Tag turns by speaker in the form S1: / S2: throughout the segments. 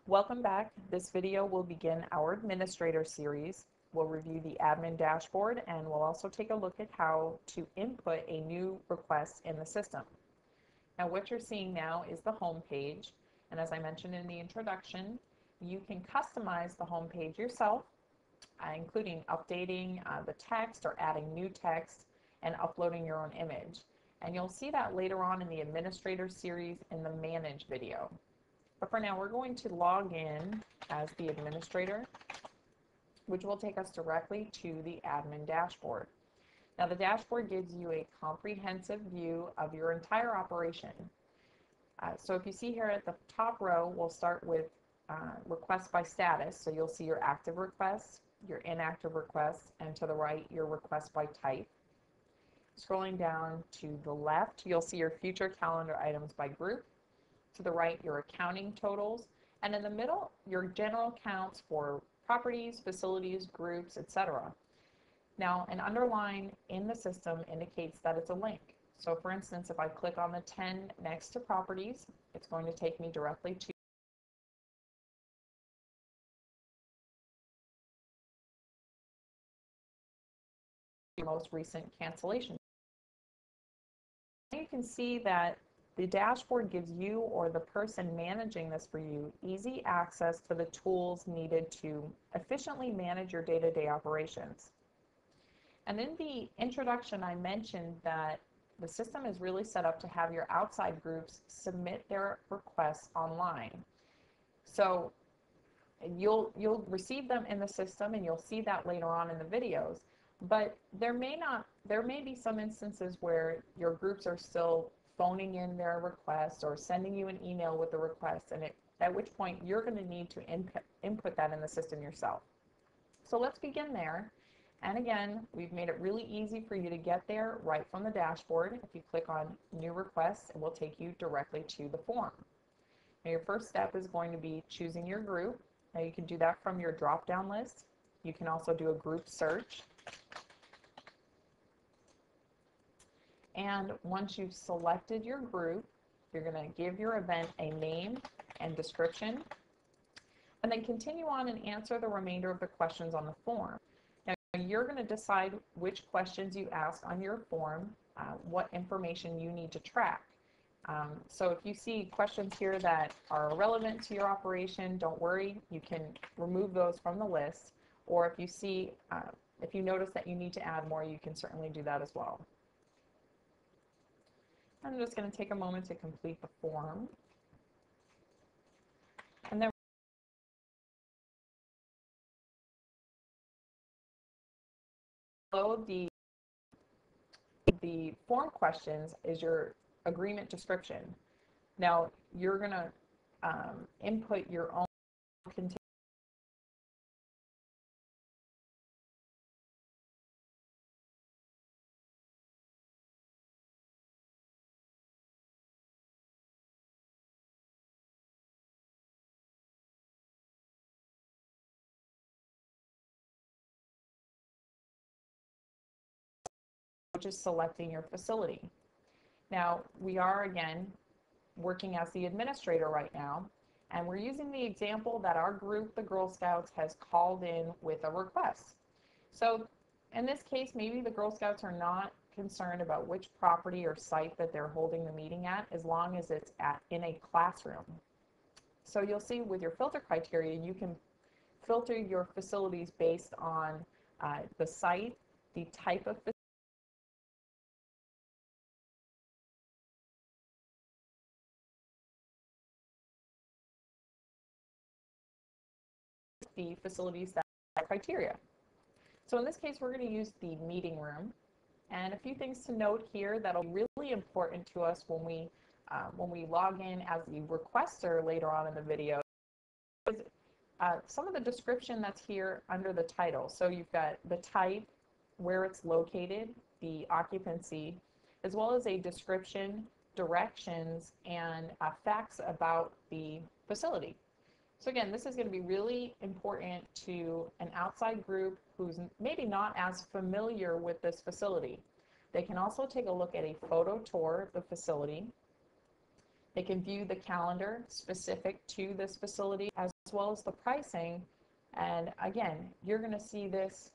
S1: Welcome back. This video will begin our administrator series. We'll review the admin dashboard and we'll also take a look at how to input a new request in the system. Now what you're seeing now is the home page, and as I mentioned in the introduction, you can customize the home page yourself, including updating the text or adding new text and uploading your own image. And you'll see that later on in the administrator series in the manage video. But for now, we're going to log in as the administrator, which will take us directly to the admin dashboard. Now, the dashboard gives you a comprehensive view of your entire operation. So if you see here at the top row, we'll start with requests by status. So you'll see your active requests, your inactive requests, and to the right, your requests by type. Scrolling down to the left, you'll see your future calendar items by group. To the right, your accounting totals, and in the middle, your general counts for properties, facilities, groups, etc. Now, an underline in the system indicates that it's a link. So for instance, if I click on the 10 next to properties, it's going to take me directly to the most recent cancellation. You can see that the dashboard gives you or the person managing this for you easy access to the tools needed to efficiently manage your day-to-day operations. And in the introduction, I mentioned that the system is really set up to have your outside groups submit their requests online. So you'll receive them in the system, and you'll see that later on in the videos. But there may be some instances where your groups are still phoning in their requests or sending you an email with the request, and at which point you're going to need to input that in the system yourself. So let's begin there. And again, we've made it really easy for you to get there right from the dashboard. If you click on New Requests, it will take you directly to the form. Now, your first step is going to be choosing your group. Now you can do that from your drop-down list. You can also do a group search. And once you've selected your group, you're going to give your event a name and description, and then continue on and answer the remainder of the questions on the form. Now, you're going to decide which questions you ask on your form, what information you need to track. So if you see questions here that are relevant to your operation, don't worry, you can remove those from the list. Or if you notice that you need to add more, you can certainly do that as well. I'm just going to take a moment to complete the form. And then below the form questions is your agreement description. Now, you're going to input your own container. Which is selecting your facility. Now, we are again working as the administrator right now, and we're using the example that our group, the Girl Scouts, has called in with a request. So in this case, maybe the Girl Scouts are not concerned about which property or site that they're holding the meeting at, as long as it's in a classroom. So you'll see with your filter criteria, you can filter your facilities based on the site, the type of the facilities that criteria. So in this case, we're going to use the meeting room. And a few things to note here that'll be really important to us when we log in as the requester later on in the video is some of the description that's here under the title. So you've got the type, where it's located, the occupancy, as well as a description, directions, and facts about the facility. So again, this is going to be really important to an outside group who's maybe not as familiar with this facility. They can also take a look at a photo tour of the facility. They can view the calendar specific to this facility, as well as the pricing. And again, you're going to see this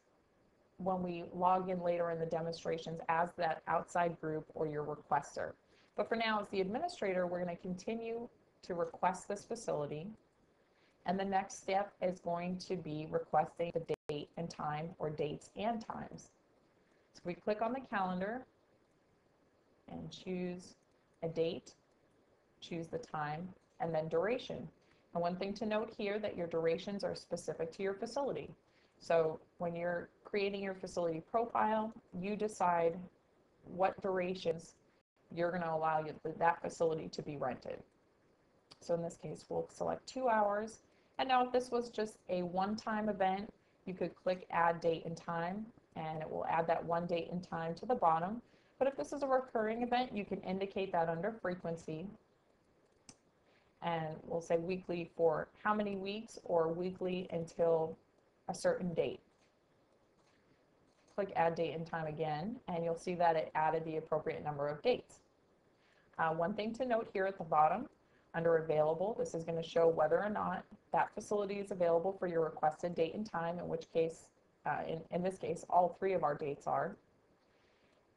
S1: when we log in later in the demonstrations as that outside group or your requester. But for now, as the administrator, we're going to continue to request this facility. And the next step is going to be requesting the date and time, or dates and times. So we click on the calendar and choose a date, choose the time, and then duration. And one thing to note here, that your durations are specific to your facility. So when you're creating your facility profile, you decide what durations you're going to allow that facility to be rented. So in this case, we'll select 2 hours. And now if this was just a one-time event, you could click add date and time, and it will add that one date and time to the bottom. But if this is a recurring event, you can indicate that under frequency. And we'll say weekly for how many weeks, or weekly until a certain date. Click add date and time again, and you'll see that it added the appropriate number of dates. One thing to note here at the bottom, under available, this is going to show whether or not that facility is available for your requested date and time, in which case, in this case, all 3 of our dates are.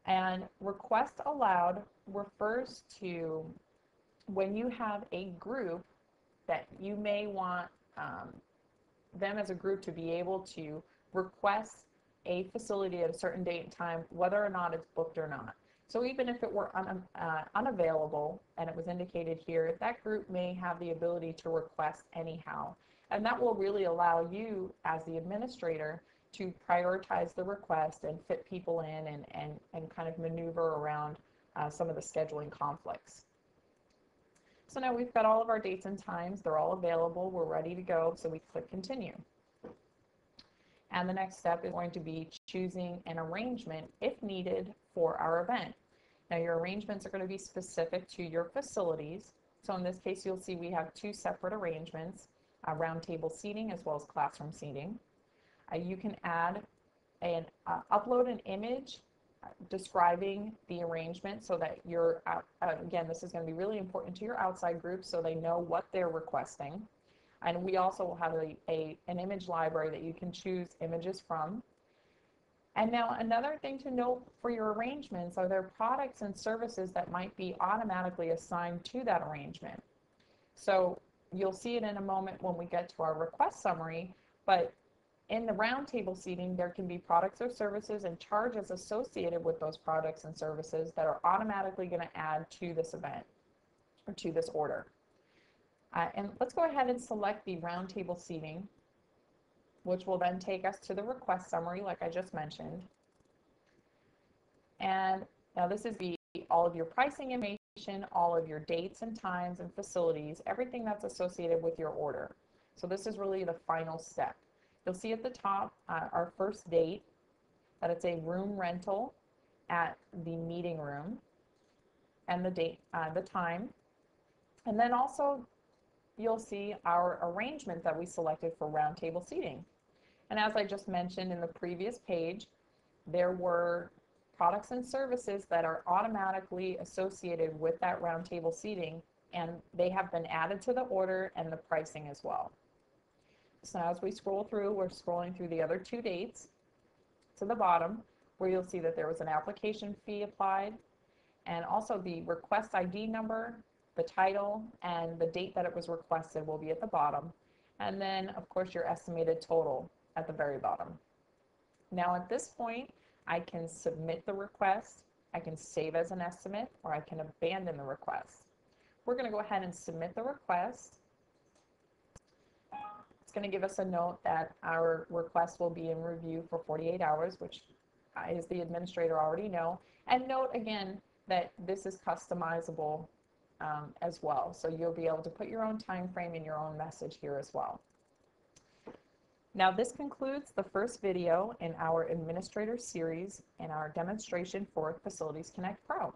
S1: And request allowed refers to when you have a group that you may want them as a group to be able to request a facility at a certain date and time, whether or not it's booked or not. So even if it were unavailable and it was indicated here, that group may have the ability to request anyhow. And that will really allow you as the administrator to prioritize the request and fit people in and kind of maneuver around some of the scheduling conflicts. So now we've got all of our dates and times. They're all available. We're ready to go. So we click continue. And the next step is going to be choosing an arrangement, if needed, for our event. Now your arrangements are going to be specific to your facilities. So in this case, you'll see we have 2 separate arrangements, round table seating as well as classroom seating. You can add and upload an image describing the arrangement so that you're, again, this is going to be really important to your outside group so they know what they're requesting. And we also will have an image library that you can choose images from. And now another thing to note for your arrangements, are there products and services that might be automatically assigned to that arrangement. So you'll see it in a moment when we get to our request summary, but in the roundtable seating, there can be products or services and charges associated with those products and services that are automatically going to add to this event or to this order. And let's go ahead and select the roundtable seating, which will then take us to the request summary, like I just mentioned. And now this is all of your pricing information, all of your dates and times and facilities, everything that's associated with your order. So this is really the final step. You'll see at the top our first date, that it's a room rental at the meeting room, and the date, the time. And then also you'll see our arrangement that we selected for roundtable seating. And as I just mentioned in the previous page, there were products and services that are automatically associated with that roundtable seating, and they have been added to the order and the pricing as well. So as we scroll through, we're scrolling through the other 2 dates to the bottom, where you'll see that there was an application fee applied, and also the request ID number, the title, and the date that it was requested will be at the bottom. And then, of course, your estimated total at the very bottom. Now at this point, I can submit the request, I can save as an estimate, or I can abandon the request. We're going to go ahead and submit the request. It's going to give us a note that our request will be in review for 48 hours, which as the administrator already know. And note again that this is customizable as well. So you'll be able to put your own time frame and your own message here as well. Now this concludes the first video in our administrator series in our demonstration for Facilities Connect Pro.